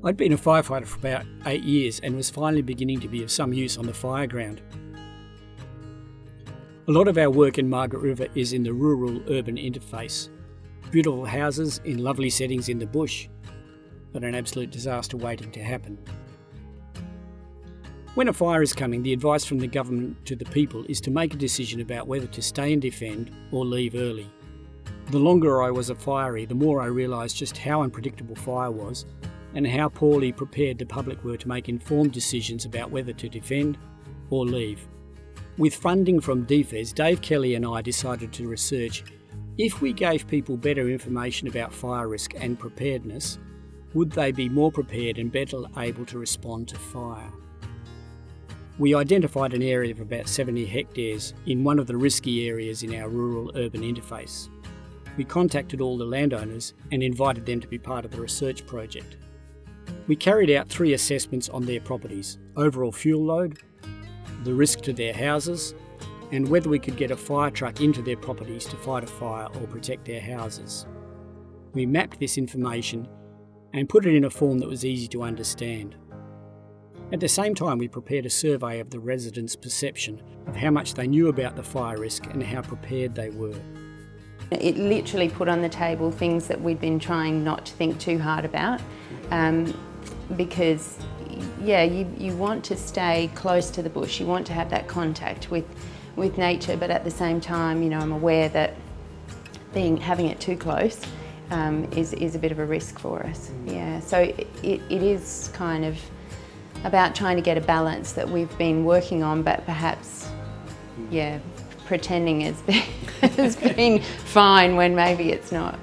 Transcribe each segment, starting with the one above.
I'd been a firefighter for about 8 years and was finally beginning to be of some use on the fire ground. A lot of our work in Margaret River is in the rural-urban interface. Beautiful houses in lovely settings in the bush, but an absolute disaster waiting to happen. When a fire is coming, the advice from the government to the people is to make a decision about whether to stay and defend or leave early. The longer I was a firey, the more I realised just how unpredictable fire was and how poorly prepared the public were to make informed decisions about whether to defend or leave. With funding from DFES, Dave Kelly and I decided to research if we gave people better information about fire risk and preparedness, would they be more prepared and better able to respond to fire? We identified an area of about 70 hectares in one of the risky areas in our rural-urban interface. We contacted all the landowners and invited them to be part of the research project. We carried out 3 assessments on their properties: overall fuel load, the risk to their houses, and whether we could get a fire truck into their properties to fight a fire or protect their houses. We mapped this information and put it in a form that was easy to understand. At the same time, we prepared a survey of the residents' perception of how much they knew about the fire risk and how prepared they were. It literally put on the table things that we'd been trying not to think too hard about, because you want to stay close to the bush, you want to have that contact with nature, but at the same time, I'm aware that having it too close is a bit of a risk for us. Yeah, so it is kind of about trying to get a balance that we've been working on, but perhaps, pretending has been fine when maybe it's not,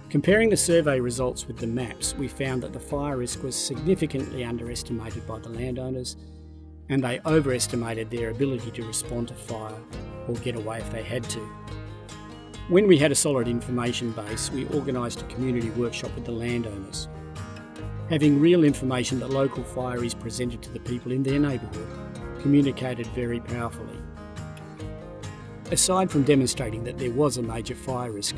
Comparing the survey results with the maps, we found that the fire risk was significantly underestimated by the landowners, and they overestimated their ability to respond to fire or get away if they had to. When we had a solid information base, we organised a community workshop with the landowners. Having real information that local fireys presented to the people in their neighbourhood communicated very powerfully. Aside from demonstrating that there was a major fire risk,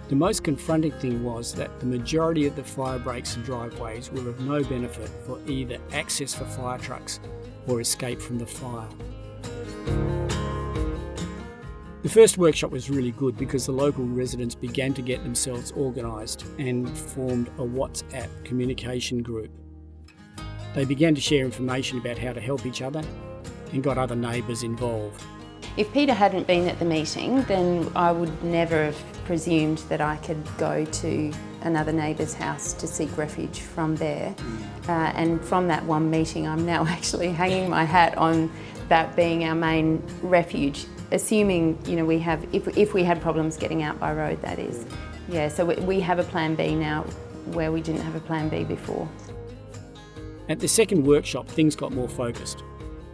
the most confronting thing was that the majority of the fire breaks and driveways were of no benefit for either access for fire trucks or escape from the fire. The first workshop was really good because the local residents began to get themselves organised and formed a WhatsApp communication group. They began to share information about how to help each other and got other neighbours involved. If Peter hadn't been at the meeting, then I would never have presumed that I could go to another neighbour's house to seek refuge from there. And from that one meeting, I'm now actually hanging my hat on that being our main refuge, assuming we have, if we had problems getting out by road, that is. Yeah, so we have a plan B now where we didn't have a plan B before. At the second workshop, things got more focused.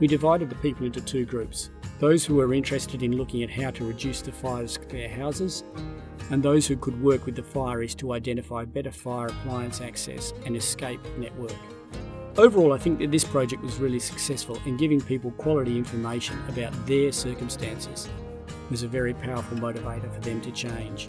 We divided the people into 2 groups: those who were interested in looking at how to reduce the fire risk to their houses, and those who could work with the fireys to identify better fire appliance access and escape network. Overall, I think that this project was really successful in giving people quality information about their circumstances. It was a very powerful motivator for them to change.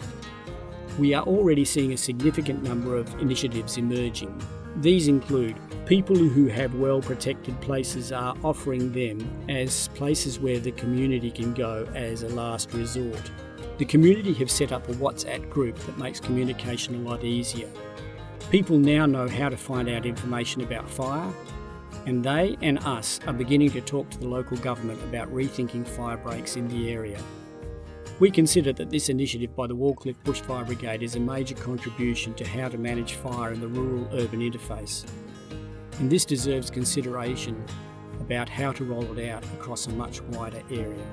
We are already seeing a significant number of initiatives emerging. These include people who have well-protected places are offering them as places where the community can go as a last resort. The community have set up a WhatsApp group that makes communication a lot easier. People now know how to find out information about fire, and they and us are beginning to talk to the local government about rethinking fire breaks in the area. We consider that this initiative by the Wallcliffe Bush Fire Brigade is a major contribution to how to manage fire in the rural-urban interface, and this deserves consideration about how to roll it out across a much wider area.